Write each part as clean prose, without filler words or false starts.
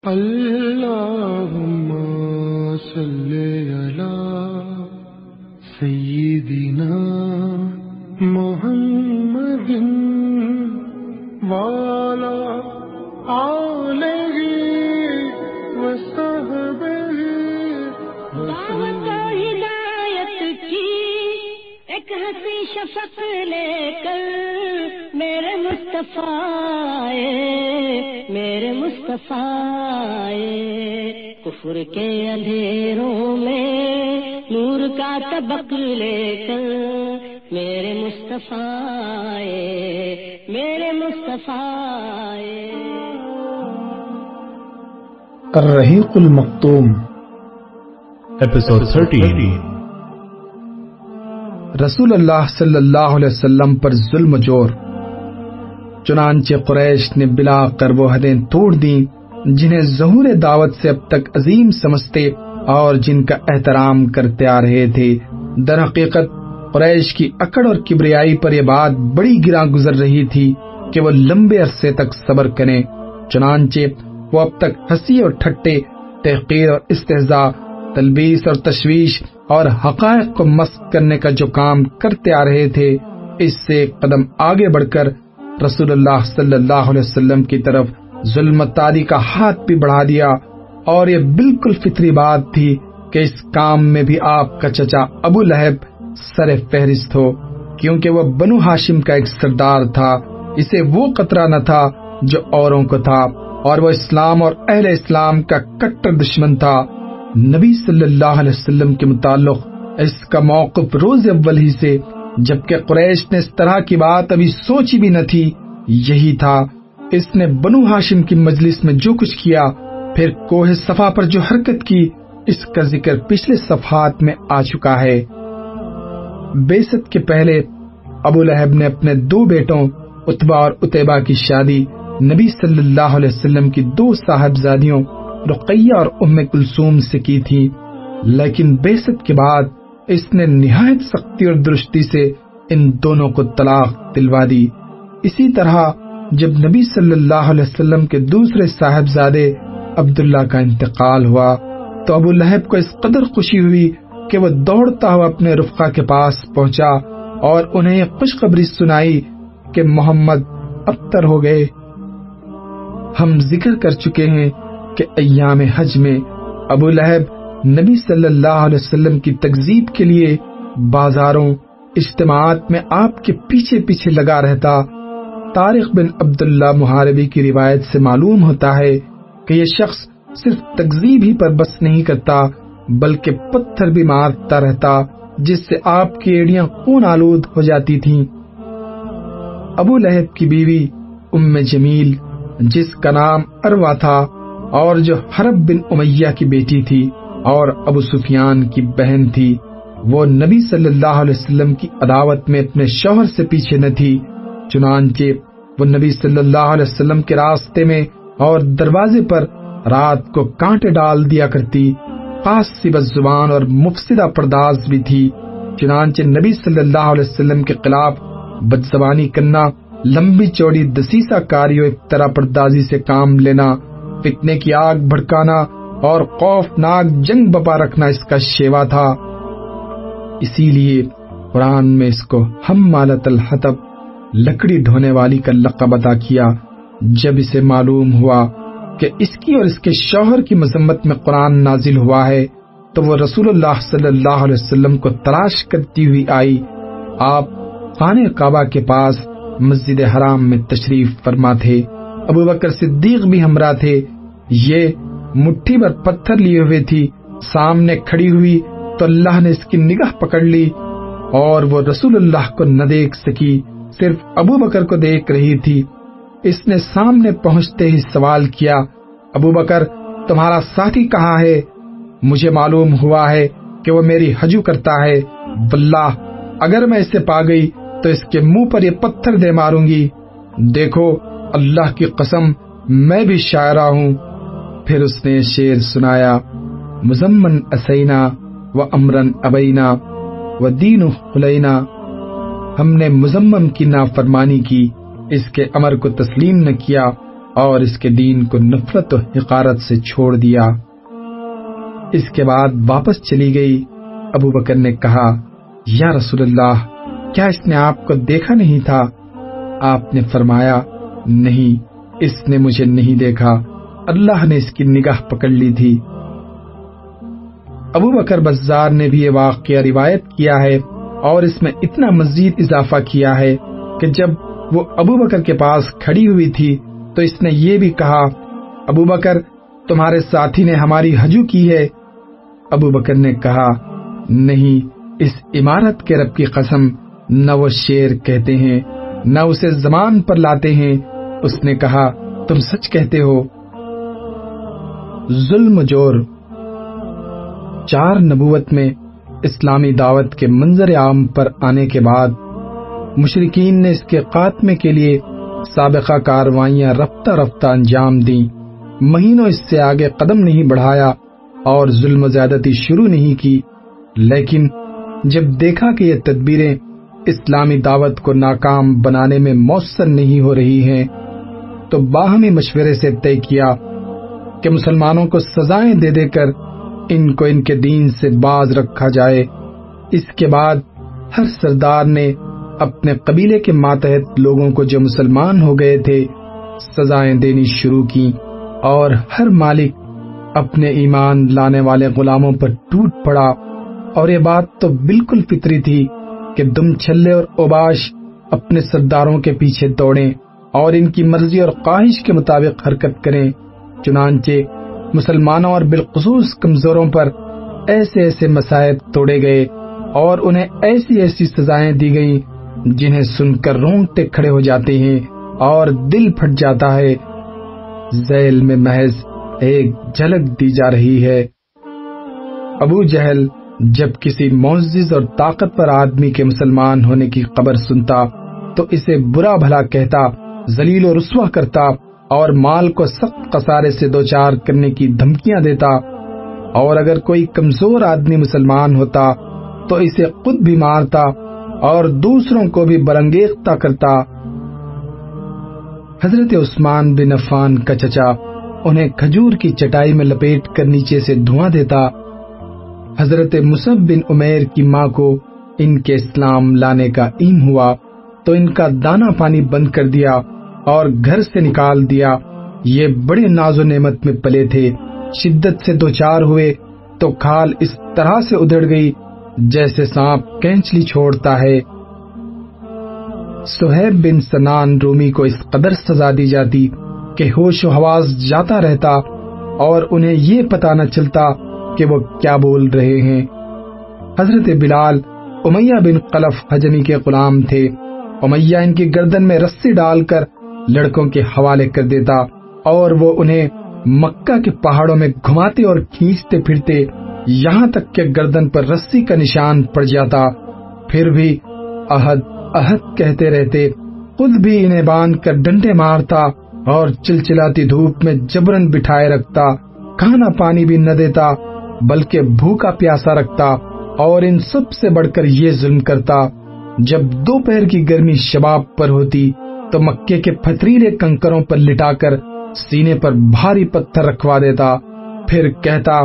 اللهم صل على سيدنا محمد وعلى آلہ وصحبہ دعوت و ہدایت کی ایک ہنسی شفق لے کر میرے مصطفیٰ کفر کے اندھیروں میں نور کا طبق لے کر میرے مصطفیٰ الرحیق المختوم ایپیسوڈ 13 رسول اللہ صلی اللہ علیہ وسلم پر ظلم و جور۔ چنانچہ قریش نے بلا کر وہ حدیں توڑ دیں جنہیں ظہور دعوت سے اب تک عظیم سمجھتے اور جن کا احترام کرتے آ رہے تھے۔ در حقیقت قریش کی اکڑ اور کبریائی پر یہ بات بڑی گراں گزر رہی تھی کہ وہ لمبے عرصے تک صبر کریں، چنانچہ وہ اب تک ہنسی اور ٹھٹے، تحقیر اور استہزاء، تلبیس اور تشویش اور حقائق کو مسخ کرنے کا جو کام کرتے آ رہے تھے، اس سے ایک قدم آگے بڑھ کر رسول اللہ صلی اللہ علیہ وسلم کی طرف ظلم و تعدی کا ہاتھ بھی بڑھا دیا۔ اور یہ بالکل فطری بات تھی کہ اس کام میں بھی آپ کا چچا ابو لہب سر فہرست ہو، کیونکہ وہ بنو ہاشم کا ایک سردار تھا۔ اسے وہ خطرہ نہ تھا جو اوروں کو تھا، اور وہ اسلام اور اہل اسلام کا کٹر دشمن تھا۔ نبی صلی اللہ علیہ وسلم کے متعلق اس کا موقف روز اول ہی سے، جبکہ قریش نے اس طرح کی بات ابھی سوچی بھی نہ تھی، یہی تھا۔ اس نے بنو ہاشم کی مجلس میں جو کچھ کیا، پھر کوہ صفا پر جو حرکت کی، اس کا ذکر پچھلے صفحات میں آ چکا ہے۔ بعثت کے پہلے ابو لہب نے اپنے 2 بیٹوں عتبہ اور عتیبہ کی شادی نبی صلی اللہ علیہ وسلم کی 2 صاحبزادیوں رقیہ اور ام کلثوم سے کی تھی، لیکن بعثت کے بعد اس نے نہایت سختی اور درستی سے ان دونوں کو طلاق دلوا دی۔ اسی طرح جب نبی صلی اللہ علیہ وسلم کے دوسرے صاحبزادے عبداللہ کا انتقال ہوا تو ابو لہب کو اس قدر خوشی ہوئی کہ وہ دوڑتا ہوا اپنے رفقا کے پاس پہنچا اور انہیں یہ خوشخبری سنائی کہ محمد ابتر ہو گئے۔ ہم ذکر کر چکے ہیں کہ ایام حج میں ابو لہب نبی صلی اللہ علیہ وسلم کی تکذیب کے لیے بازاروں، اجتماعات میں آپ کے پیچھے پیچھے لگا رہتا۔ طارق بن عبداللہ محاربی کی روایت سے معلوم ہوتا ہے کہ یہ شخص صرف تکذیب ہی پر بس نہیں کرتا بلکہ پتھر بھی مارتا رہتا، جس سے آپ کی ایڑیاں خون آلود ہو جاتی تھیں۔ ابو لہب کی بیوی ام جمیل، جس کا نام اروا تھا اور جو حرب بن امیہ کی بیٹی تھی اور ابو سفیان کی بہن تھی، وہ نبی صلی اللہ علیہ وسلم کی عداوت میں اپنے شوہر سے پیچھے نہ تھی، چنانچہ وہ نبی صلی اللہ علیہ وسلم کے راستے میں اور دروازے پر رات کو کانٹے ڈال دیا کرتی، قاصبہ زبان اور مفسدہ پرداز بھی تھی۔ چنانچہ نبی صلی اللہ علیہ وسلم کے خلاف بدزبانی کرنا، لمبی چوڑی دسیسہ کاری و افترا پردازی سے کام لینا، فتنے کی آگ بھڑکانا اور خوفناک جنگ بپا رکھنا اس کا شیوا تھا۔ اسی لیے قرآن میں اس کو حمالۃ الحطب، لکڑی ڈھونے والی کا لقب عطا کیا۔ جب اسے معلوم ہوا کہ اس کی اور اس کے شوہر کی مذمت میں قرآن نازل ہوا ہے تو وہ رسول اللہ صلی اللہ علیہ وسلم کو تلاش کرتی ہوئی آئی۔ آپ خانہ کعبہ کے پاس مسجد حرام میں تشریف فرما تھے، ابو بکر صدیق بھی ہمراہ تھے۔ یہ مٹھی بھر پتھر لیے ہوئے تھی، سامنے کھڑی ہوئی تو اللہ نے اس کی نگاہ پکڑ لی اور وہ رسول اللہ کو نہ دیکھ سکی، صرف ابو بکر کو دیکھ رہی تھی۔ اس نے سامنے پہنچتے ہی سوال کیا، ابو بکر تمہارا ساتھی کہاں ہے؟ مجھے معلوم ہوا ہے کہ وہ میری ہجو کرتا ہے، واللہ اگر میں اسے پا گئی تو اس کے منہ پر یہ پتھر دے ماروں گی۔ دیکھو اللہ کی قسم میں بھی شاعرہ ہوں۔ پھر اس نے شعر سنایا، مزمن اسینا و امرن ابینا و دین خلینا، ہم نے مزمم کی نافرمانی کی، اس کے امر کو تسلیم نہ کیا اور اس کے دین کو نفرت و حقارت سے چھوڑ دیا۔ اس کے بعد واپس چلی گئی۔ ابو بکر نے کہا، یا رسول اللہ، کیا اس نے آپ کو دیکھا نہیں تھا؟ آپ نے فرمایا، نہیں، اس نے مجھے نہیں دیکھا، اللہ نے اس کی نگاہ پکڑ لی تھی۔ ابو بکر بزار نے بھی یہ واقعہ روایت کیا ہے اور اس میں اتنا مزید اضافہ کیا ہے کہ جب وہ ابو بکر کے پاس کھڑی ہوئی تھی تو اس نے یہ بھی کہا، ابو بکر، تمہارے ساتھی نے ہماری ہجو کی ہے۔ ابو بکر نے کہا، نہیں، اس عمارت کے رب کی قسم، نہ وہ شعر کہتے ہیں نہ اسے زبان پر لاتے ہیں۔ اس نے کہا، تم سچ کہتے ہو۔ ظلم جور۔ 4 نبوت میں اسلامی دعوت کے منظر عام پر آنے کے بعد مشرکین نے اس کے خاتمے کے لیے سابقہ کارروائیاں رفتہ رفتہ انجام دیں، مہینوں اس سے آگے قدم نہیں بڑھایا اور ظلم و زیادتی شروع نہیں کی، لیکن جب دیکھا کہ یہ تدبیریں اسلامی دعوت کو ناکام بنانے میں مؤثر نہیں ہو رہی ہیں تو باہمی مشورے سے طے کیا کہ مسلمانوں کو سزائیں دے دے کر ان کو ان کے دین سے باز رکھا جائے۔ اس کے بعد ہر سردار نے اپنے قبیلے کے ماتحت لوگوں کو جو مسلمان ہو گئے تھے سزائیں دینی شروع کی، اور ہر مالک اپنے ایمان لانے والے غلاموں پر ٹوٹ پڑا۔ اور یہ بات تو بالکل فطری تھی کہ دم چھلے اور اوباش اپنے سرداروں کے پیچھے دوڑیں اور ان کی مرضی اور خواہش کے مطابق حرکت کریں۔ چنانچہ مسلمانوں اور بالخصوص کمزوروں پر ایسے ایسے مصائب توڑے گئے اور انہیں ایسی ایسی سزائیں دی گئیں جنہیں سن کر رونگٹے کھڑے ہو جاتے ہیں اور دل پھٹ جاتا ہے۔ ذیل میں محض ایک جھلک دی جا رہی ہے۔ ابو جہل جب کسی معزز اور طاقتور آدمی کے مسلمان ہونے کی خبر سنتا تو اسے برا بھلا کہتا، ذلیل و رسوا کرتا اور مال کو سخت خسارے سے دوچار کرنے کی دھمکیاں دیتا، اور اگر کوئی کمزور آدمی مسلمان ہوتا تو اسے خود بھی مارتا اور دوسروں کو بھی برانگیختہ کرتا۔ حضرت عثمان بن عفان کا چچا انہیں کھجور کی چٹائی میں لپیٹ کر نیچے سے دھواں دیتا۔ حضرت مصعب بن عمیر کی ماں کو ان کے اسلام لانے کا علم ہوا تو ان کا دانا پانی بند کر دیا اور گھر سے نکال دیا۔ یہ بڑے ناز و نعمت میں پلے تھے، شدت سے دوچار ہوئے تو کھال اس طرح سے ادھڑ گئی جیسے سانپ کینچلی چھوڑتا ہے۔ صہیب بن سنان رومی کو اس قدر سزا دی جاتی کہ ہوش و حواس جاتا رہتا اور انہیں یہ پتہ نہ چلتا کہ وہ کیا بول رہے ہیں۔ حضرت بلال امیہ بن خلف حجنی کے غلام تھے۔ امیہ ان کی گردن میں رسی ڈال کر لڑکوں کے حوالے کر دیتا اور وہ انہیں مکہ کے پہاڑوں میں گھماتے اور کھینچتے پھرتے یہاں تک کہ گردن پر رسی کا نشان پڑ جاتا، پھر بھی احد احد کہتے رہتے، خود بھی انہیں باندھ کر ڈنڈے مارتا اور چلچلاتی دھوپ میں جبرن بٹھائے رکھتا، کھانا پانی بھی نہ دیتا بلکہ بھوکا پیاسا رکھتا، اور ان سب سے بڑھ کر یہ ظلم کرتا، جب دوپہر کی گرمی شباب پر ہوتی تو مکے کے پتھریلے کنکروں پر لٹا کر سینے پر بھاری پتھر رکھوا دیتا، پھر کہتا،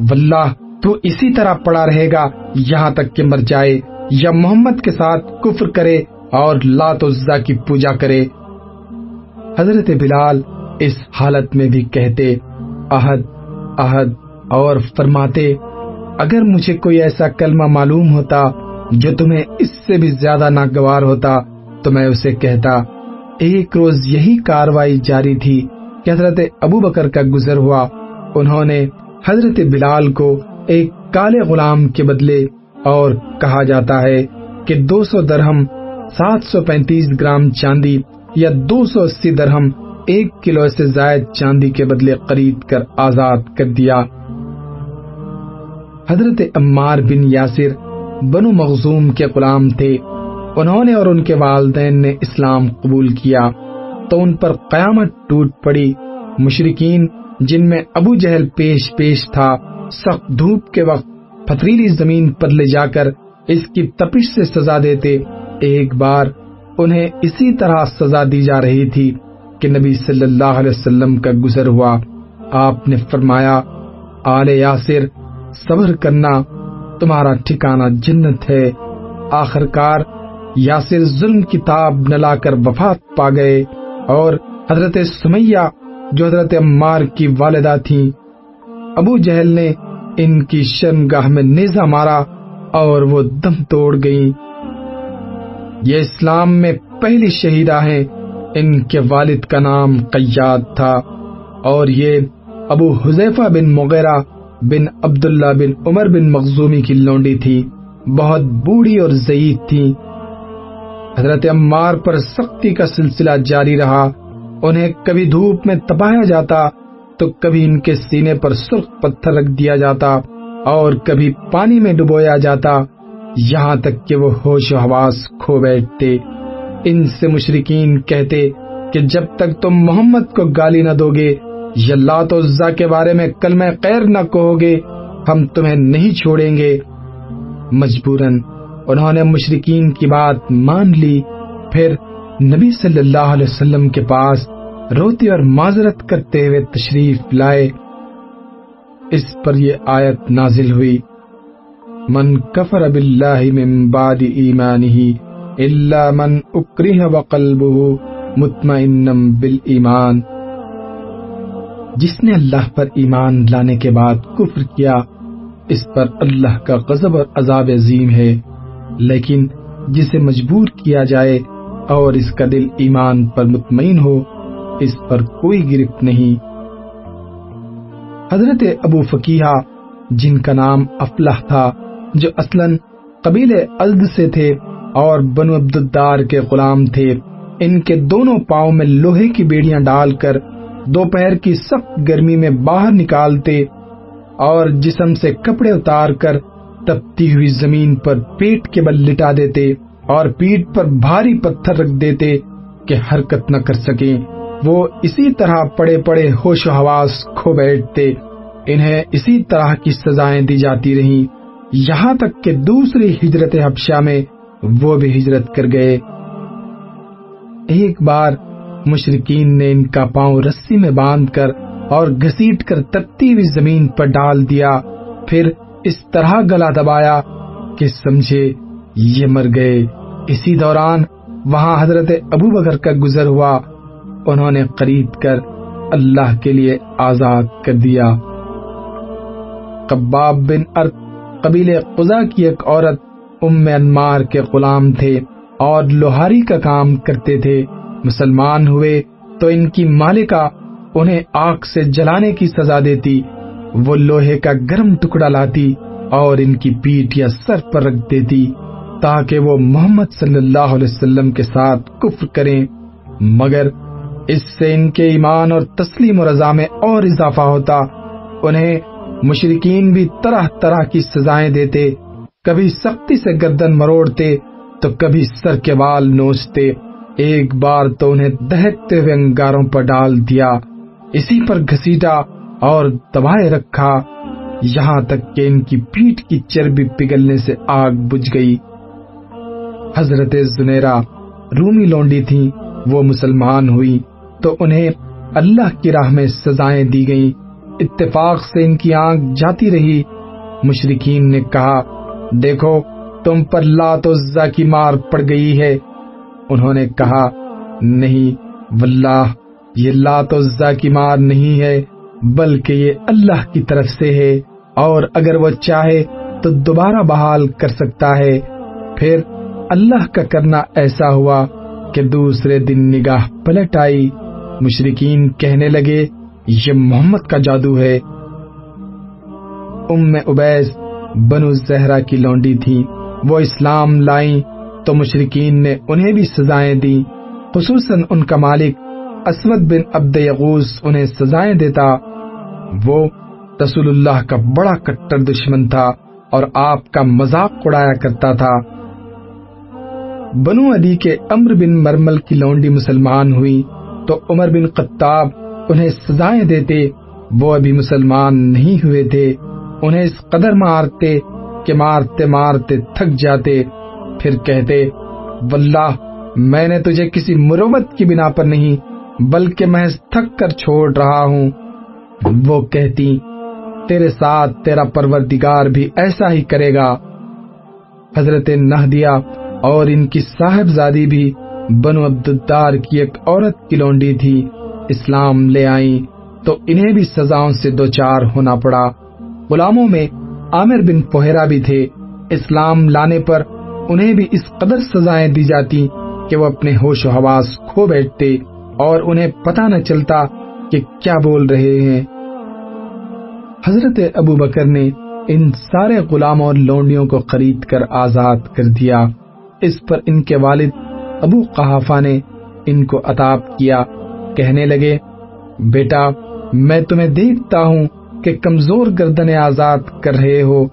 واللہ تو اسی طرح پڑا رہے گا یہاں تک کہ مر جائے یا محمد کے ساتھ کفر کرے اور لات و عزا کی پوجا کرے۔ حضرت بلال اس حالت میں بھی کہتے، احد احد، اور فرماتے، اگر مجھے کوئی ایسا کلمہ معلوم ہوتا جو تمہیں اس سے بھی زیادہ ناگوار ہوتا تو میں اسے کہتا۔ ایک روز یہی کاروائی جاری تھی کہ حضرت ابو بکر کا گزر ہوا۔ انہوں نے حضرت بلال کو ایک کالے غلام کے بدلے، اور کہا جاتا ہے کہ 200 درہم 735 گرام چاندی یا 280 درہم 1 کلو سے زائد چاندی کے بدلے خرید کر آزاد کر دیا۔ حضرت عمار بن یاسر بنو مخزوم کے غلام تھے۔ انہوں نے اور ان کے والدین نے اسلام قبول کیا تو ان پر قیامت ٹوٹ پڑی۔ مشرکین جن میں ابو جہل پیش تھا، سخت دھوپ کے وقت پتھریلی زمین پر لے جا کر اس کی تپش سے سزا دیتے۔ ایک بار انہیں اسی طرح سزا دی جا رہی تھی کہ نبی صلی اللہ علیہ وسلم کا گزر ہوا، آپ نے فرمایا، آل یاسر صبر کرنا، تمہارا ٹھکانہ جنت ہے۔ آخر کار یاسر ظلم کی تاب نہ لا کر وفات پا گئے، اور حضرت سمیہ جو حضرت عمار کی والدہ تھیں، ابو جہل نے ان کی شرمگاہ میں نیزہ مارا اور وہ دم توڑ گئیں۔ یہ اسلام میں پہلی شہیدہ ہیں۔ ان کے والد کا نام قیاد تھا، اور یہ ابو حذیفہ بن مغیرہ بن عبداللہ بن عمر بن مخزومی کی لونڈی تھی، بہت بوڑھی اور ضعیف تھی۔ حضرت عمار پر سختی کا سلسلہ جاری رہا، انہیں کبھی دھوپ میں تپایا جاتا تو کبھی ان کے سینے پر سرخ پتھر رکھ دیا جاتا اور کبھی پانی میں ڈبویا جاتا، یہاں تک کہ وہ ہوش و حواس کھو بیٹھتے۔ ان سے مشرکین کہتے کہ جب تک تم محمد کو گالی نہ دو گے یا لات و عزا کے بارے میں کلمہ خیر نہ کہو گے، ہم تمہیں نہیں چھوڑیں گے۔ مجبوراً انہوں نے مشرکین کی بات مان لی، پھر نبی صلی اللہ علیہ وسلم کے پاس روتے اور معذرت کرتے ہوئے تشریف لائے۔ اس پر یہ آیت نازل ہوئی، من کفر باللہ من بعد ایمانہ الا من اکرہ وقلبہ مطمئن بالایمان۔ جس نے اللہ پر ایمان لانے کے بعد کفر کیا، اس پر اللہ کا غضب اور عذاب عظیم ہے، لیکن جسے مجبور کیا جائے اور اس کا دل ایمان پر مطمئن ہو، اس پر کوئی گرفت نہیں۔ حضرت ابو فقیہ جن کا نام افلح تھا، جو اصلاً قبیل ازد سے تھے اور بنو عبد الدار کے غلام تھے، ان کے دونوں پاؤں میں لوہے کی بیڑیاں ڈال کر دوپہر کی سخت گرمی میں باہر نکالتے اور جسم سے کپڑے اتار کر تپتی ہوئی زمین پر پیٹ کے بل لٹا دیتے اور پیٹھ پر بھاری پتھر رکھ دیتے کہ حرکت نہ کر سکیں۔ وہ اسی طرح پڑے پڑے ہوش و حواس کھو بیٹھتے۔ انہیں اسی طرح کی سزائیں دی جاتی رہیں، یہاں تک کہ دوسری ہجرت حبشہ میں وہ بھی ہجرت کر گئے۔ ایک بار مشرکین نے ان کا پاؤں رسی میں باندھ کر اور گھسیٹ کر تپتی ہوئی زمین پر ڈال دیا، پھر اس طرح گلا دبایا کہ سمجھے یہ مر گئے۔ اسی دوران وہاں حضرت ابو بکر کا گزر ہوا، انہوں نے خرید کر اللہ کے لیے آزاد کر دیا۔ قباب بن ارت قبیلے قزا کی ایک عورت ام انمار کے غلام تھے اور لوہاری کا کام کرتے تھے۔ مسلمان ہوئے تو ان کی مالکہ انہیں آگ سے جلانے کی سزا دیتی۔ وہ لوہے کا گرم ٹکڑا لاتی اور ان کی پیٹھ یا سر پر رکھ دیتی تاکہ وہ محمد صلی اللہ علیہ وسلم کے ساتھ کفر کریں، مگر اس سے ان کے ایمان اور تسلیم و رضا میں اور اضافہ ہوتا۔ انہیں مشرکین بھی طرح طرح کی سزائیں دیتے، کبھی سختی سے گردن مروڑتے تو کبھی سر کے بال نوچتے۔ ایک بار تو انہیں دہکتے ہوئے انگاروں پر ڈال دیا، اسی پر گھسیٹا اور دبائے رکھا، یہاں تک کہ ان کی پیٹھ کی چربی پگھلنے سے آگ بجھ گئی۔ حضرت زنیرہ رومی لونڈی تھیں، وہ مسلمان ہوئی تو انہیں اللہ کی راہ میں سزائیں دی گئیں۔ اتفاق سے ان کی آنکھ جاتی رہی۔ مشرکین نے کہا، دیکھو تم پر لات و عزا کی مار پڑ گئی ہے۔ انہوں نے کہا، نہیں واللہ یہ لات و عزا کی مار نہیں ہے، بلکہ یہ اللہ کی طرف سے ہے، اور اگر وہ چاہے تو دوبارہ بحال کر سکتا ہے۔ پھر اللہ کا کرنا ایسا ہوا کہ دوسرے دن نگاہ پلٹ آئی۔ مشرکین کہنے لگے، یہ محمد کا جادو ہے۔ ام عبیس بنو زہرہ کی لونڈی تھی، وہ اسلام لائیں تو مشرکین نے انہیں بھی سزائیں دی، خصوصاً ان کا مالک اسود بن عبد یغوث انہیں سزائیں دیتا۔ وہ رسول اللہ کا بڑا کٹر دشمن تھا اور آپ کا مذاق اڑایا کرتا تھا۔ بنو عدی کے عمرو بن مرمل کی لونڈی مسلمان ہوئی تو عمر بن خطاب انہیں سزائیں دیتے، وہ ابھی مسلمان نہیں ہوئے تھے۔ انہیں اس قدر مارتے کہ مارتے مارتے تھک جاتے، پھر کہتے، واللہ میں نے تجھے کسی مروت کی بنا پر نہیں بلکہ محض تھک کر چھوڑ رہا ہوں۔ وہ کہتی تیرے ساتھ تیرا پروردگار بھی ایسا ہی کرے گا۔ حضرت نہدیہ اور ان کی صاحبزادی بھی بنو عبدالدار کی ایک عورت کی لونڈی تھی، اسلام لے آئیں تو انہیں بھی سزاؤں سے دوچار ہونا پڑا۔ غلاموں میں عامر بن فہیرہ بھی تھے، اسلام لانے پر انہیں بھی اس قدر سزائیں دی جاتی کہ وہ اپنے ہوش و حواس کھو بیٹھتے اور انہیں پتہ نہ چلتا کہ کیا بول رہے ہیں۔ حضرت ابو بکر نے ان سارے غلاموں اور لونڈیوں کو خرید کر آزاد کر دیا۔ اس پر ان کے والد ابو قحافہ نے ان کو عطاب کیا، کہنے لگے بیٹا میں تمہیں دیکھتا ہوں کہ کمزور گردنیں آزاد کر رہے ہو،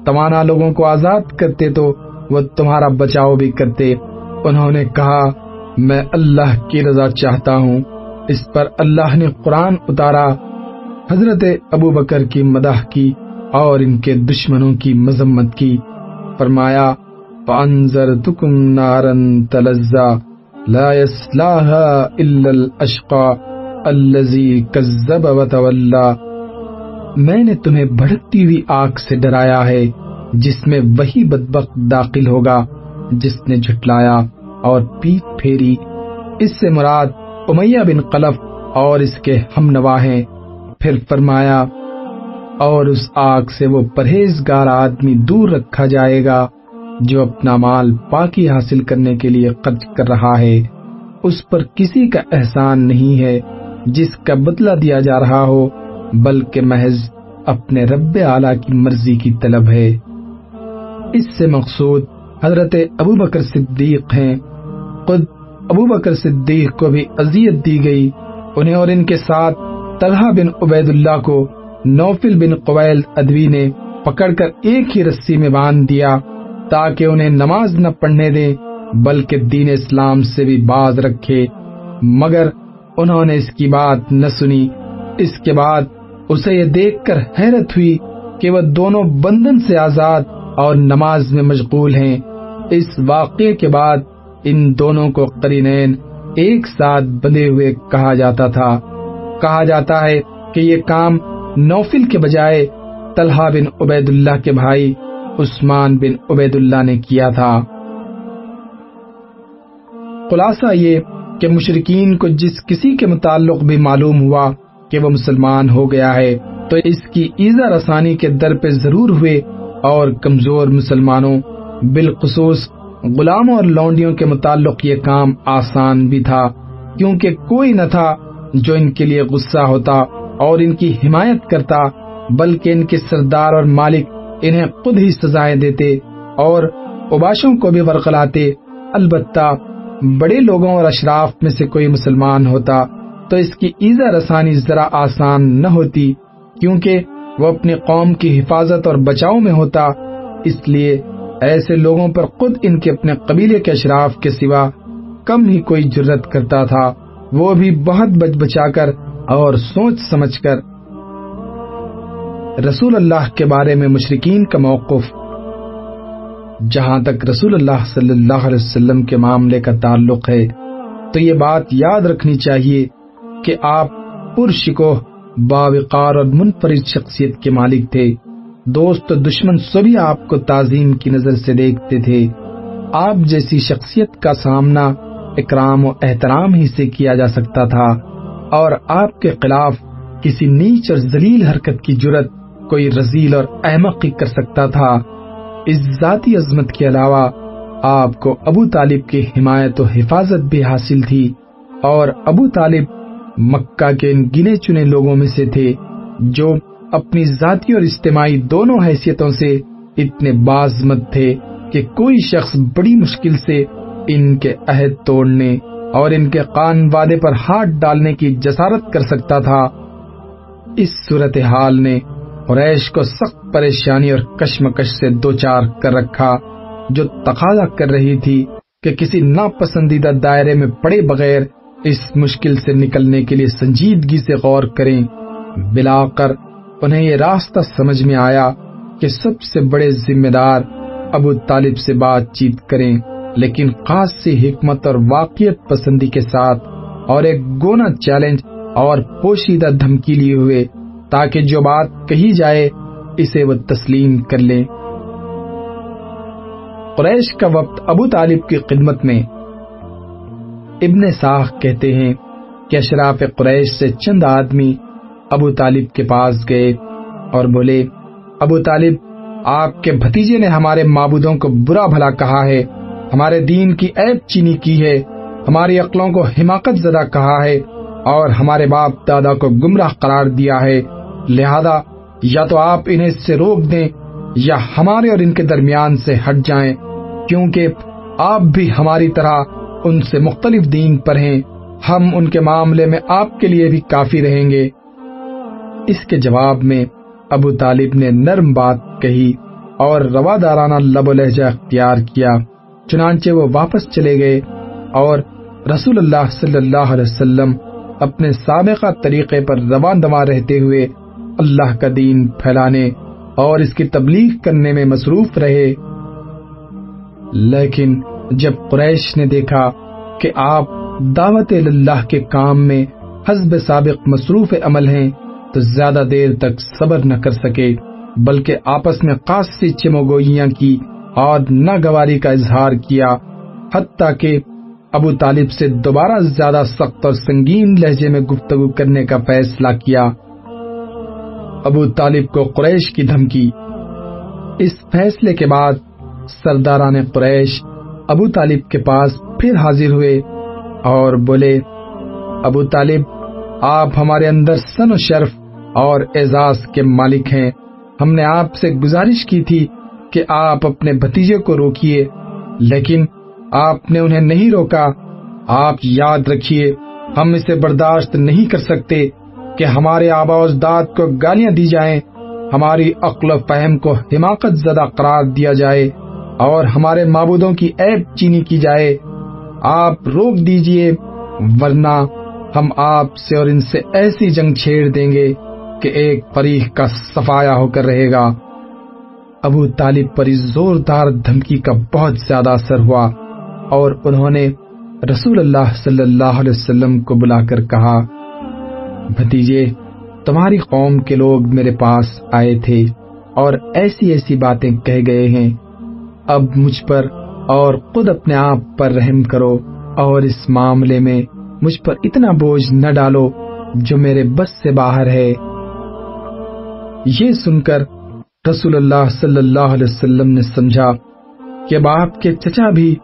توانا لوگوں کو آزاد کرتے تو وہ تمہارا بچاؤ بھی کرتے۔ انہوں نے کہا میں اللہ کی رضا چاہتا ہوں۔ اس پر اللہ نے قرآن اتارا، حضرت ابو بکر کی مدح کی اور ان کے دشمنوں کی مذمت کی۔ فرمایا فَأَنذَرْتُكُمْ نَارًا تَلَظَّىٰ لَا يَصْلَاهَا إِلَّا الْأَشْقَىٰ الَّذِي كَذَّبَ وَتَوَلَّىٰ، میں نے تمہیں بھڑکتی ہوئی آگ سے ڈرایا ہے جس میں وہی بدبخت داخل ہوگا جس نے جھٹلایا اور پیٹ پھیری۔ اس سے مراد امیہ بن خلف اور اس کے ہم نوا ہیں۔ پھر فرمایا اور اس آگ سے وہ پرہیزگار آدمی دور رکھا جائے گا جو اپنا مال پاکی حاصل کرنے کے لیے خرچ کر رہا ہے، اس پر کسی کا احسان نہیں ہے جس کا بدلہ دیا جا رہا ہو، بلکہ محض اپنے رب اعلیٰ کی مرضی کی طلب ہے۔ اس سے مقصود حضرت ابو بکر صدیق ہیں۔ خود ابو بکر صدیق کو بھی اذیت دی گئی، انہیں اور ان کے ساتھ طلحہ بن عبید اللہ کو نوفل بن قویل ادوی نے پکڑ کر ایک ہی رسی میں باندھ دیا تاکہ انہیں نماز نہ پڑھنے دیں بلکہ دین اسلام سے بھی باز رکھے، مگر انہوں نے اس کی بات نہ سنی۔ اس کے بعد اسے یہ دیکھ کر حیرت ہوئی کہ وہ دونوں بندھن سے آزاد اور نماز میں مشغول ہیں۔ اس واقعے کے بعد ان دونوں کو قرینین ایک ساتھ بندھے ہوئے کہا جاتا تھا۔ کہا جاتا ہے کہ یہ کام نوفل کے بجائے طلحہ بن عبید اللہ کے بھائی عثمان بن عبید اللہ نے کیا تھا۔ خلاصہ یہ کہ مشرکین کو جس کسی کے متعلق بھی معلوم ہوا کہ وہ مسلمان ہو گیا ہے تو اس کی ایذا رسانی کے در پہ ضرور ہوئے، اور کمزور مسلمانوں بالخصوص غلاموں اور لونڈیوں کے متعلق یہ کام آسان بھی تھا، کیونکہ کوئی نہ تھا جو ان کے لیے غصہ ہوتا اور ان کی حمایت کرتا، بلکہ ان کے سردار اور مالک انہیں خود ہی سزائیں دیتے اور اوباشوں کو بھی ورغلاتے۔ البتہ بڑے لوگوں اور اشراف میں سے کوئی مسلمان ہوتا تو اس کی ایذا رسانی ذرا آسان نہ ہوتی، کیونکہ وہ اپنی قوم کی حفاظت اور بچاؤ میں ہوتا۔ اس لیے ایسے لوگوں پر خود ان کے اپنے قبیلے کے اشراف کے سوا کم ہی کوئی جرت کرتا تھا، وہ بھی بہت بچ بچا کر اور سوچ سمجھ کر۔ رسول اللہ کے بارے میں مشرکین کا موقف۔ جہاں تک رسول اللہ صلی اللہ علیہ وسلم کے معاملے کا تعلق ہے تو یہ بات یاد رکھنی چاہیے کہ آپ پرشکوہ، باوقار اور منفرد شخصیت کے مالک تھے۔ دوست و دشمن سبھی آپ کو تعظیم کی نظر سے دیکھتے تھے۔ آپ جیسی شخصیت کا سامنا اکرام و احترام ہی سے کیا جا سکتا تھا، اور آپ کے خلاف کسی نیچ اور ذلیل حرکت کی جرت کوئی رذیل اور احمق ہی کر سکتا تھا۔ اس ذاتی عظمت کے علاوہ آپ کو ابو طالب کی حمایت و حفاظت بھی حاصل تھی، اور ابو طالب مکہ کے ان گنے چنے لوگوں میں سے تھے جو اپنی ذاتی اور اجتماعی دونوں حیثیتوں سے اتنے باعظمت تھے کہ کوئی شخص بڑی مشکل سے ان کے عہد توڑنے اور ان کے قان وعدے پر ہاتھ ڈالنے کی جسارت کر سکتا تھا۔ اس صورتحال نے قریش کو سخت پریشانی اور کشمکش سے دوچار کر رکھا، جو تقاضا کر رہی تھی کہ کسی ناپسندیدہ دائرے میں پڑے بغیر اس مشکل سے نکلنے کے لیے سنجیدگی سے غور کریں۔ بلاخر انہیں یہ راستہ سمجھ میں آیا کہ سب سے بڑے ذمہ دار ابو طالب سے بات چیت کریں، لیکن خاص سی حکمت اور واقعیت پسندی کے ساتھ اور ایک گونا چیلنج اور پوشیدہ دھمکی لیے ہوئے تاکہ جو بات کہی جائے اسے وہ تسلیم کر لیں۔ قریش کا وفد ابو طالب کی خدمت میں۔ ابن ساخ کہتے ہیں کہ اشراف قریش سے چند آدمی ابو طالب کے پاس گئے اور بولے، ابو طالب، آپ کے بھتیجے نے ہمارے معبودوں کو برا بھلا کہا ہے، ہمارے دین کی عیب چینی کی ہے، ہماری عقلوں کو حماقت زدہ کہا ہے اور ہمارے باپ دادا کو گمراہ قرار دیا ہے، لہذا یا تو آپ انہیں اس سے روک دیں یا ہمارے اور ان کے درمیان سے ہٹ جائیں، کیونکہ آپ بھی ہماری طرح ان سے مختلف دین پر ہیں، ہم ان کے معاملے میں آپ کے لیے بھی کافی رہیں گے۔ اس کے جواب میں ابو طالب نے نرم بات کہی اور روادارانہ لب و لہجہ اختیار کیا، چنانچہ وہ واپس چلے گئے اور رسول اللہ صلی اللہ علیہ وسلم اپنے سابقہ طریقے پر رواں دواں رہتے ہوئے اللہ کا دین پھیلانے اور اس کی تبلیغ کرنے میں مصروف رہے۔ لیکن جب قریش نے دیکھا کہ آپ دعوت اللہ کے کام میں حسب سابق مصروف عمل ہیں تو زیادہ دیر تک صبر نہ کر سکے، بلکہ آپس میں خاصی چموگوئیاں کی اور ناگواری کا اظہار کیا، حتیٰ کہ ابو طالب سے دوبارہ زیادہ سخت اور سنگین لہجے میں گفتگو کرنے کا فیصلہ کیا۔ ابو طالب کو قریش کی دھمکی۔ اس فیصلے کے بعد سرداران قریش ابو طالب کے پاس پھر حاضر ہوئے اور بولے، ابو طالب، آپ ہمارے اندر سن و شرف اور اعزاز کے مالک ہیں، ہم نے آپ سے گزارش کی تھی کہ آپ اپنے بھتیجے کو روکیے، لیکن آپ نے انہیں نہیں روکا۔ آپ یاد رکھیے، ہم اسے برداشت نہیں کر سکتے کہ ہمارے آباء و اجداد کو گالیاں دی جائیں، ہماری عقل و فہم کو حماقت زدہ قرار دیا جائے اور ہمارے معبودوں کی عیب چینی کی جائے۔ آپ روک دیجئے، ورنہ ہم آپ سے اور ان سے ایسی جنگ چھیڑ دیں گے کہ ایک فریق کا صفایا ہو کر رہے گا۔ ابو طالب پر اس زوردار دھمکی کا بہت زیادہ اثر ہوا اور انہوں نے رسول اللہ صلی اللہ علیہ وسلم کو بلا کر کہا، بھتیجے، تمہاری قوم کے لوگ میرے پاس آئے تھے اور ایسی ایسی باتیں کہہ گئے ہیں، اب مجھ پر اور خود اپنے آپ پر رحم کرو اور اس معاملے میں مجھ پر اتنا بوجھ نہ ڈالو جو میرے بس سے باہر ہے۔ یہ سن کر رسول اللہ صلی اللہ علیہ وسلم نے سمجھا کہ باپ کے چچا بھی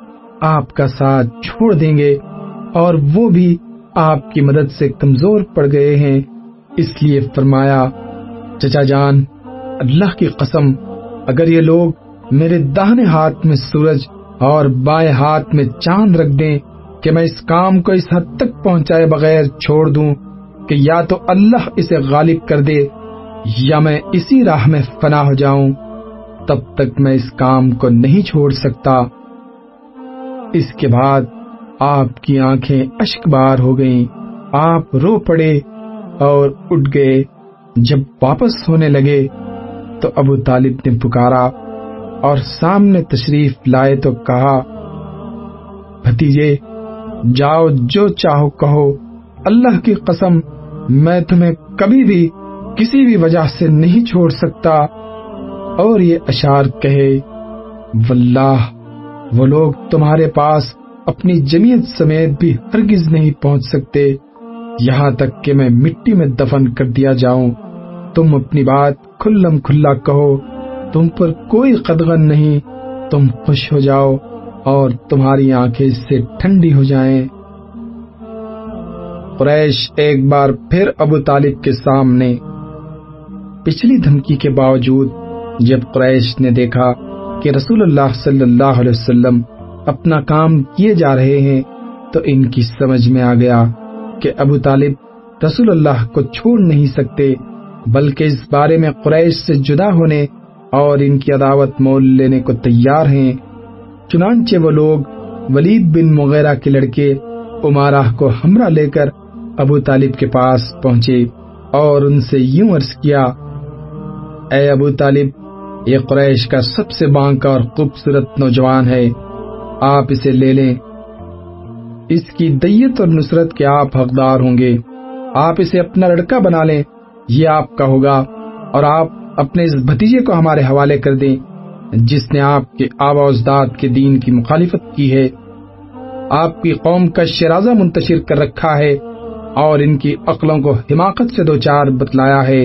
آپ کا ساتھ چھوڑ دیں گے اور وہ بھی آپ کی مدد سے کمزور پڑ گئے ہیں، اس لیے فرمایا، چچا جان، اللہ کی قسم، اگر یہ لوگ میرے داہنے ہاتھ میں سورج اور بائیں ہاتھ میں چاند رکھ دیں کہ میں اس کام کو اس حد تک پہنچائے بغیر چھوڑ دوں کہ یا تو اللہ اسے غالب کر دے یا میں اسی راہ میں فنا ہو جاؤں، تب تک میں اس کام کو نہیں چھوڑ سکتا۔ اس کے بعد آپ کی آنکھیں اشک بار ہو گئیں، آپ رو پڑے اور اٹھ گئے۔ جب واپس ہونے لگے تو ابو طالب نے پکارا اور سامنے تشریف لائے تو کہا، بھتیجے، جاؤ جو چاہو کہو، اللہ کی قسم میں تمہیں کبھی بھی کسی بھی وجہ سے نہیں چھوڑ سکتا۔ اور یہ اشعار کہے، واللہ وہ لوگ تمہارے پاس اپنی جمیعت سمیت بھی ہرگز نہیں پہنچ سکتے، یہاں تک کہ میں مٹی میں دفن کر دیا جاؤں۔ تم اپنی بات کھلم کھلا کہو، تم پر کوئی قدغن نہیں، تم خوش ہو جاؤ اور تمہاری آنکھیں اس سے ٹھنڈی ہو جائیں۔ قریش ایک بار پھر ابو طالب کے سامنے۔ پچھلی دھمکی کے باوجود جب قریش نے دیکھا کہ رسول اللہ صلی اللہ علیہ وسلم اپنا کام کیے جا رہے ہیں تو ان کی سمجھ میں آ گیا کہ ابو طالب رسول اللہ کو چھوڑ نہیں سکتے، بلکہ اس بارے میں قریش سے جدا ہونے اور ان کی عداوت مول لینے کو تیار ہیں۔ چنانچہ وہ لوگ ولید بن مغیرہ کے لڑکے عمارہ کو ہمراہ لے کر ابو طالب کے پاس پہنچے اور ان سے یوں عرض کیا، اے ابو طالب، یہ قریش کا سب سے بانکا اور خوبصورت نوجوان ہے، آپ اسے لے لیں۔ اس کی دیت اور نصرت کے آپ حقدار ہوں گے۔ آپ اسے اپنا لڑکا بنا لیں، یہ آپ کا ہوگا، اور آپ اپنے اس بھتیجے کو ہمارے حوالے کر دیں جس نے آپ کے آبا و اجداد کے دین کی مخالفت کی ہے، آپ کی قوم کا شیرازہ منتشر کر رکھا ہے اور ان کی عقلوں کو حماقت سے دوچار بتلایا ہے۔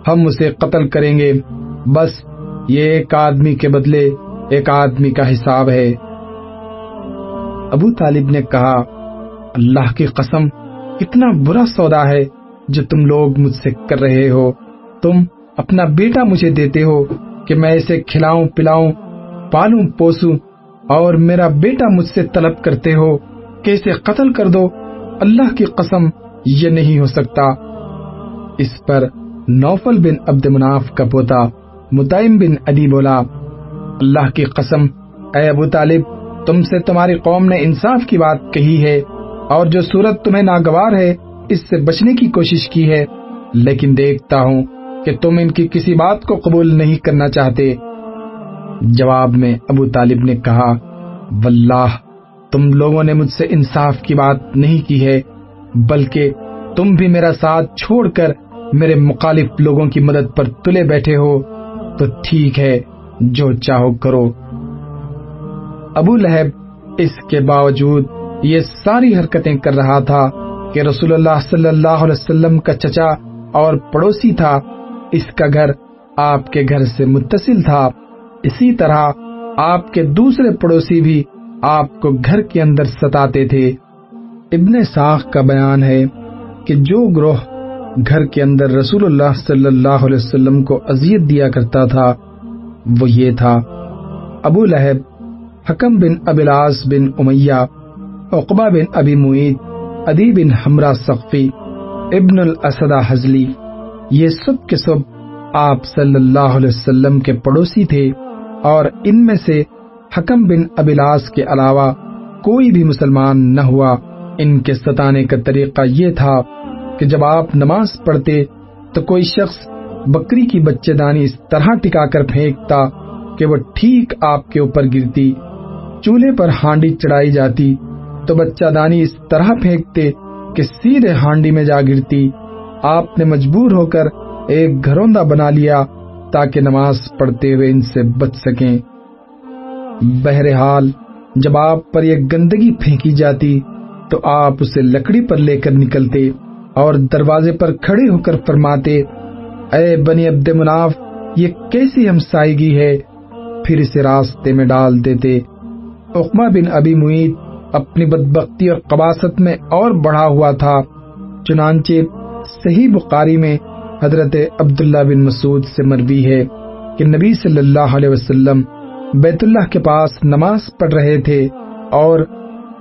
ہم اسے قتل کریں گے، بس یہ ایک آدمی کے بدلے ایک آدمی کا حساب ہے۔ ابو طالب نے کہا، اللہ کی قسم، کتنا برا سودا ہے جو تم لوگ مجھ سے کر رہے ہو۔ تم اپنا بیٹا مجھے دیتے ہو کہ میں اسے کھلاؤں پلاؤں، پالوں پوسوں، اور میرا بیٹا مجھ سے طلب کرتے ہو کہ اسے قتل کر دو۔ اللہ کی قسم، یہ نہیں ہو سکتا۔ اس پر نوفل بن عبد مناف کا پوتا مطعم بن عدی بولا، اللہ کی قسم اے ابو طالب، تم سے تمہاری قوم نے انصاف کی بات کہی ہے اور جو صورت تمہیں ناگوار ہے اس سے بچنے کی کوشش کی ہے، لیکن دیکھتا ہوں کہ تم ان کی کسی بات کو قبول نہیں کرنا چاہتے۔ جواب میں ابو طالب نے کہا، واللہ تم لوگوں نے مجھ سے انصاف کی بات نہیں کی ہے، بلکہ تم بھی میرا ساتھ چھوڑ کر میرے مخالف لوگوں کی مدد پر تلے بیٹھے ہو، تو ٹھیک ہے، جو چاہو کرو۔ ابو لہب اس کے باوجود یہ ساری حرکتیں کر رہا تھا کہ رسول اللہ صلی اللہ علیہ وسلم کا چچا اور پڑوسی تھا، اس کا گھر آپ کے گھر سے متصل تھا، اسی طرح آپ کے دوسرے پڑوسی بھی آپ کو گھر کے اندر ستاتے تھے۔ ابن ساخ کا بیان ہے کہ جو گروہ گھر کے اندر رسول اللہ صلی اللہ علیہ وسلم کو اذیت دیا کرتا تھا وہ یہ تھا: ابو لہب، حکم بن ابی العاص بن امیہ، عقبہ بن ابی معیط، عدی بن حمرہ ثقفی، ابن الاسد حزلی، یہ سب کے سب آپ صلی اللہ علیہ وسلم کے پڑوسی تھے، اور ان میں سے حکم بن ابی العاص کے علاوہ کوئی بھی مسلمان نہ ہوا۔ ان کے ستانے کا طریقہ یہ تھا کہ جب آپ نماز پڑھتے تو کوئی شخص بکری کی بچے دانی اس طرح ٹکا کر پھینکتا کہ وہ ٹھیک آپ کے اوپر گرتی، چولہے پر ہانڈی چڑھائی جاتی تو بچہ دانی اس طرح پھینکتے کہ سیدھے ہانڈی میں جا گرتی۔ آپ نے مجبور ہو کر ایک گھروندہ بنا لیا تاکہ نماز پڑھتے ہوئے ان سے بچ سکیں۔ بہرحال جب آپ پر یہ گندگی پھینکی جاتی تو آپ اسے لکڑی پر لے کر نکلتے اور دروازے پر کھڑے ہو کر فرماتے، اے بنی عبد مناف، یہ کیسی ہمسائیگی ہے، پھر اسے راستے میں ڈال دیتے۔ عقبہ بن ابی معیط اپنی بدبختی اور قباست میں اور بڑھا ہوا تھا، چنانچہ صحیح بخاری میں حضرت عبداللہ بن مسعود سے مروی ہے کہ نبی صلی اللہ علیہ وسلم بیت اللہ کے پاس نماز پڑھ رہے تھے اور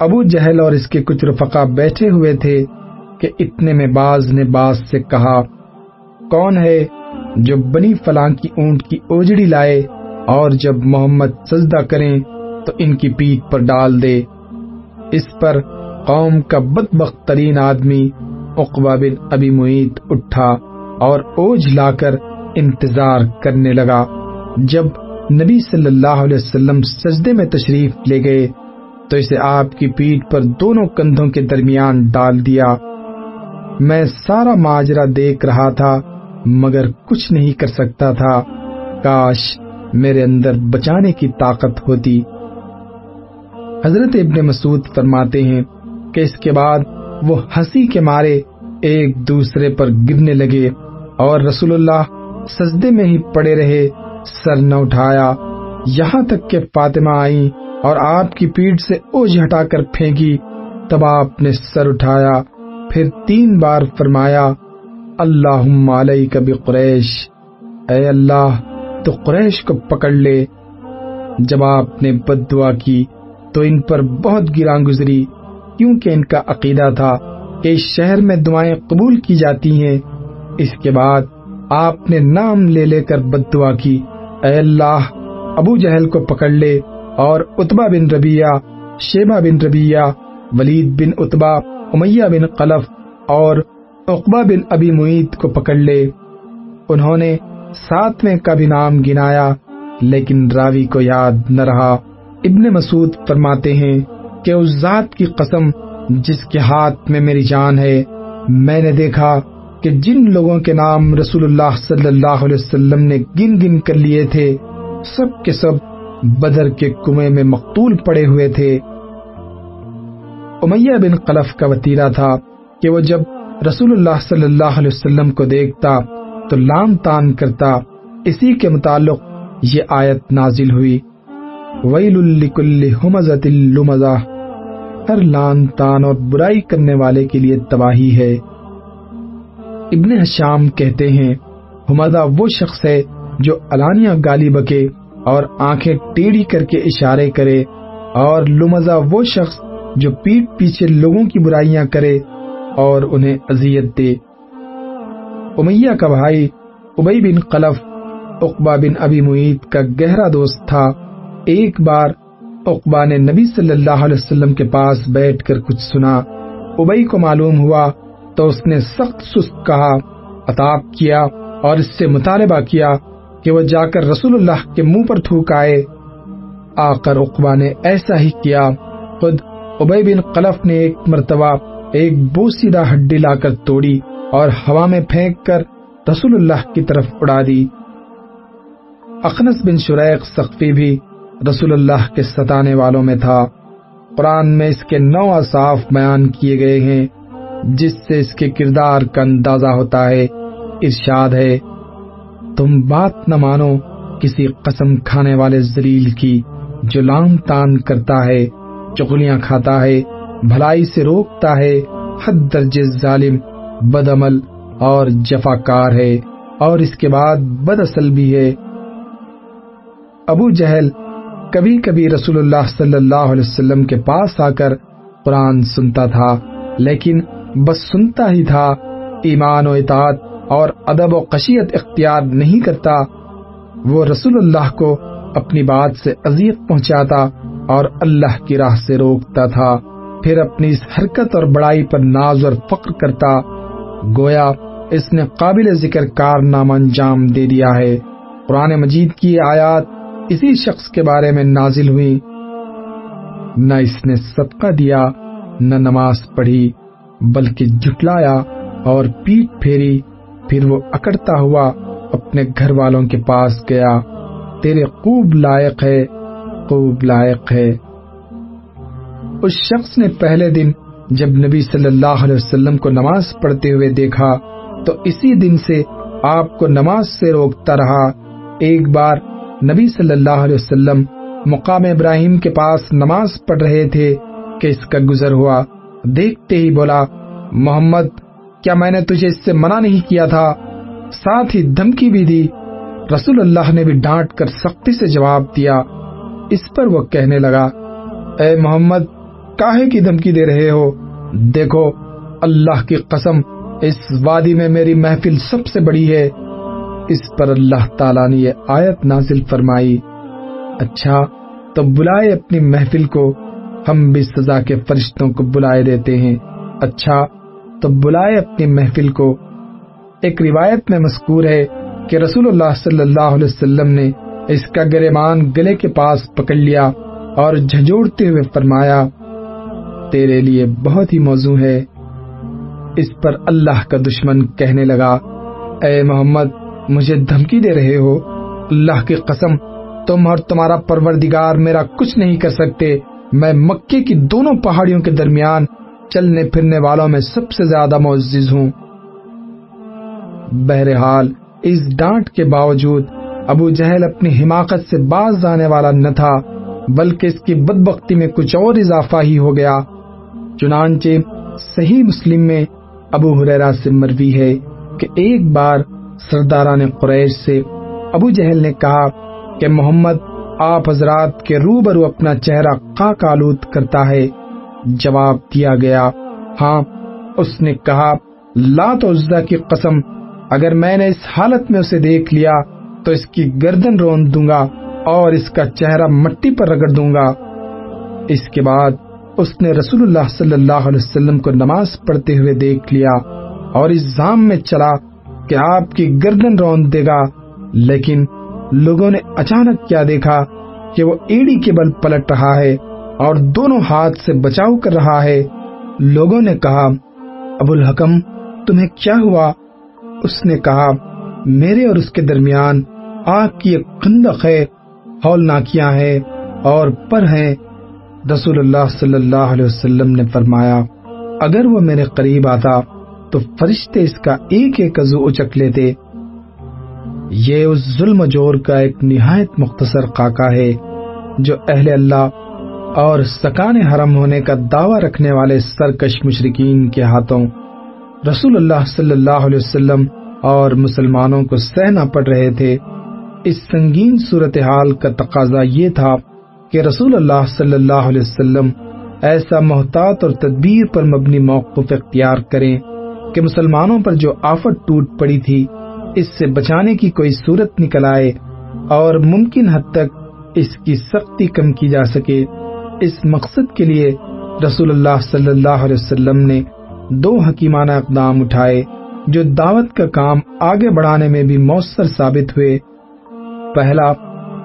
ابو جہل اور اس کے کچھ رفقا بیٹھے ہوئے تھے کہ اتنے میں باز نے باز سے کہا، کون ہے جو بنی فلاں کی اونٹ کی اوجڑی لائے اور جب محمد سجدہ کریں تو ان کی پیٹھ پر ڈال دے۔ اس پر قوم کا بدبخت ترین آدمی عقبہ بن ابی معیط اٹھا اور اوج لا کر انتظار کرنے لگا۔ جب نبی صلی اللہ علیہ وسلم سجدے میں تشریف لے گئے تو اسے آپ کی پیٹھ پر دونوں کندھوں کے درمیان ڈال دیا۔ میں سارا ماجرا دیکھ رہا تھا مگر کچھ نہیں کر سکتا تھا، کاش میرے اندر بچانے کی طاقت ہوتی۔ حضرت ابن مسعود فرماتے ہیں کہ اس کے بعد وہ ہنسی کے مارے ایک دوسرے پر گرنے لگے اور رسول اللہ سجدے میں ہی پڑے رہے، سر نہ اٹھایا، یہاں تک کہ فاطمہ آئیں اور آپ کی پیٹھ سے اوجھ ہٹا کر پھینکی، تب آپ نے سر اٹھایا، پھر 3 بار فرمایا، اللہم علیک بقریش، اے اللہ تو قریش کو پکڑ لے۔ جب آپ نے بد دعا کی تو ان پر بہت گراں گزری، کیونکہ ان کا عقیدہ تھا کہ اس شہر میں دعائیں قبول کی جاتی ہیں۔ اس کے بعد آپ نے نام لے لے کر بد دعا کی، اے اللہ ابو جہل کو پکڑ لے اور عتبہ بن ربیعہ، شیبہ بن ربیعہ، ولید بن عتبہ، امیہ بن خلف اور عقبہ بن ابی معیط کو پکڑ لے۔ انہوں نے 7ویں کا بھی نام گنایا لیکن راوی کو یاد نہ رہا۔ ابن مسعود فرماتے ہیں کہ اس ذات کی قسم جس کے ہاتھ میں میری جان ہے، میں نے دیکھا کہ جن لوگوں کے نام رسول اللہ صلی اللہ علیہ وسلم نے گن گن کر لیے تھے، سب کے سب بدر کے کنویں میں مقتول پڑے ہوئے تھے۔ امیہ بن خلف کا وتیرہ تھا کہ وہ جب رسول اللہ صلی اللہ علیہ وسلم کو دیکھتا تو لام تان کرتا۔ اسی کے متعلق یہ آیت نازل ہوئی، ویل لکل ہمزۃ لمزہ، ہر لان تان اور برائی کرنے والے کے لیے تباہی ہے۔ ابن ہشام کہتے ہیں ہمزہ وہ شخص ہے جو علانیہ گالی بکے اور آنکھیں ٹیڑھی کر کے اشارے کرے، اور لمزہ وہ شخص جو پیٹھ پیچھے لوگوں کی برائیاں کرے اور انہیں اذیت دے۔ امیہ کا بھائی ابی بن خلف عقبہ بن ابی معیط کا گہرا دوست تھا۔ ایک بار عقبہ نے نبی صلی اللہ علیہ وسلم کے پاس بیٹھ کر کچھ سنا۔ ابی کو معلوم ہوا تو اس نے سخت سست کہا، عتاب کیا اور اس سے مطالبہ کیا کہ وہ جا کر رسول اللہ کے منہ پر تھوک آئے۔ آ کر عقبہ نے ایسا ہی کیا۔ خود ابی بن خلف نے ایک مرتبہ ایک بوسیدہ ہڈی لا کر توڑی اور ہوا میں پھینک کر رسول اللہ کی طرف اڑا دی۔ اخنس بن شریق ثقفی بھی رسول اللہ کے ستانے والوں میں تھا۔ قرآن میں اس کے 9 اوصاف بیان کیے گئے ہیں جس سے اس کے کردار کا اندازہ ہوتا ہے۔ ارشاد ہے، تم بات نہ مانو کسی قسم کھانے والے ذلیل کی جو لام تان کرتا ہے، چغلیاں کھاتا ہے، بھلائی سے روکتا ہے، حد درجے ظالم، بد عمل اور جفاکار ہے، اور اس کے بعد بد اصل بھی ہے۔ ابو جہل کبھی کبھی رسول اللہ صلی اللہ علیہ وسلم کے پاس آ کر قرآن سنتا تھا، لیکن بس سنتا ہی تھا، ایمان و اطاعت اور ادب و خشیت اختیار نہیں کرتا۔ وہ رسول اللہ کو اپنی بات سے اذیت پہنچاتا اور اللہ کی راہ سے روکتا تھا، پھر اپنی اس حرکت اور بڑائی پر ناز اور فخر کرتا، گویا اس نے قابل ذکر کارنامہ انجام دے دیا ہے۔ قرآن مجید کی آیات اسی شخص کے بارے میں نازل ہوئی۔ نہ اس نے صدقہ دیا، نہ نماز پڑھی، بلکہ جھٹلایا اور پیٹ پھیری، پھر وہ اکڑتا ہوا اپنے گھر والوں کے پاس گیا، تیرے خوب لائق ہے، خوب لائق ہے۔ اس شخص نے پہلے دن جب نبی صلی اللہ علیہ وسلم کو نماز پڑھتے ہوئے دیکھا تو اسی دن سے آپ کو نماز سے روکتا رہا۔ ایک بار نبی صلی اللہ علیہ وسلم مقام ابراہیم کے پاس نماز پڑھ رہے تھے کہ اس کا گزر ہوا۔ دیکھتے ہی بولا، محمد، کیا میں نے تجھے اس سے منع نہیں کیا تھا؟ ساتھ ہی دھمکی بھی دی۔ رسول اللہ نے بھی ڈانٹ کر سختی سے جواب دیا۔ اس پر وہ کہنے لگا، اے محمد، کاہے کی دھمکی دے رہے ہو؟ دیکھو، اللہ کی قسم، اس وادی میں میری محفل سب سے بڑی ہے۔ اس پر اللہ تعالیٰ نے یہ آیت نازل فرمائی، اچھا تو بلائے اپنی محفل کو، ہم بھی سزا کے فرشتوں کو بلائے دیتے ہیں، اچھا تو بلائے اپنی محفل کو۔ ایک روایت میں مذکور ہے کہ رسول اللہ صلی اللہ علیہ وسلم نے اس کا گریبان گلے کے پاس پکڑ لیا اور جھنجھوڑتے ہوئے فرمایا، تیرے لیے بہت ہی موزوں ہے۔ اس پر اللہ کا دشمن کہنے لگا، اے محمد، مجھے دھمکی دے رہے ہو؟ اللہ کی قسم، تم اور تمہارا پروردگار میرا کچھ نہیں کر سکتے۔ میں مکے کی دونوں پہاڑیوں کے درمیان چلنے پھرنے والوں میں سب سے زیادہ معزز ہوں۔ بہرحال اس ڈانٹ کے باوجود ابو جہل اپنی حماقت سے باز آنے والا نہ تھا، بلکہ اس کی بدبختی میں کچھ اور اضافہ ہی ہو گیا۔ چنانچہ صحیح مسلم میں ابو ہریرہ سے مروی ہے کہ ایک بار سرداران قریش سے ابو جہل نے کہا کہ محمد آپ حضرات کے روبرو اپنا چہرہ خاک آلود کرتا ہے۔ جواب دیا گیا، ہاں۔ اس نے کہا، لات و عزا کی قسم، اگر میں نے اس حالت میں اسے دیکھ لیا تو اس کی گردن رون دوں گا اور اس کا چہرہ مٹی پر رگڑ دوں گا۔ اس کے بعد اس نے رسول اللہ صلی اللہ علیہ وسلم کو نماز پڑھتے ہوئے دیکھ لیا اور اس ظام میں چلا کہ آپ کی گردن رون دے گا، لیکن لوگوں نے اچانک کیا دیکھا کہ وہ ایڑی کے بل پلٹ رہا ہے اور دونوں ہاتھ سے بچاؤ کر رہا ہے۔ لوگوں نے کہا ابو الحکم تمہیں کیا ہوا؟ اس نے کہا میرے اور اس کے درمیان آگ کی ایک خندق ہے، ہولناکیاں ہیں اور پر ہیں۔ رسول اللہ صلی اللہ علیہ وسلم نے فرمایا اگر وہ میرے قریب آتا تو فرشتے اس کا ایک ایک عضو اچک لیتے۔ یہ اس ظلم و جور کا ایک نہایت مختصر خاکہ ہے جو اہل اللہ اور سکان حرم ہونے کا دعویٰ رکھنے والے سرکش مشرکین کے ہاتھوں رسول اللہ صلی اللہ علیہ وسلم اور مسلمانوں کو سہنا پڑ رہے تھے۔ اس سنگین صورتحال کا تقاضا یہ تھا کہ رسول اللہ صلی اللہ علیہ وسلم ایسا محتاط اور تدبیر پر مبنی موقف اختیار کریں کہ مسلمانوں پر جو آفت ٹوٹ پڑی تھی اس سے بچانے کی کوئی صورت نکل آئے اور ممکن حد تک اس کی سختی کم کی جا سکے۔ اس مقصد کے لیے رسول اللہ صلی اللہ علیہ وسلم نے 2 حکیمانہ اقدام اٹھائے جو دعوت کا کام آگے بڑھانے میں بھی مؤثر ثابت ہوئے۔ پہلا،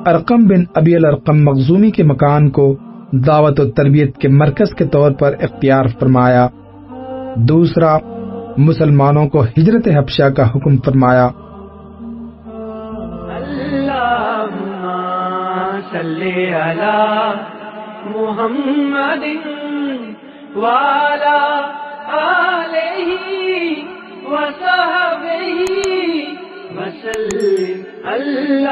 ارقم بن ابی الارقم مخزومی کے مکان کو دعوت و تربیت کے مرکز کے طور پر اختیار فرمایا۔ دوسرا، مسلمانوں کو ہجرت حبشہ کا حکم فرمایا۔ اللہم صلی علی محمد وعلی آلہ وصحبہ وسلم۔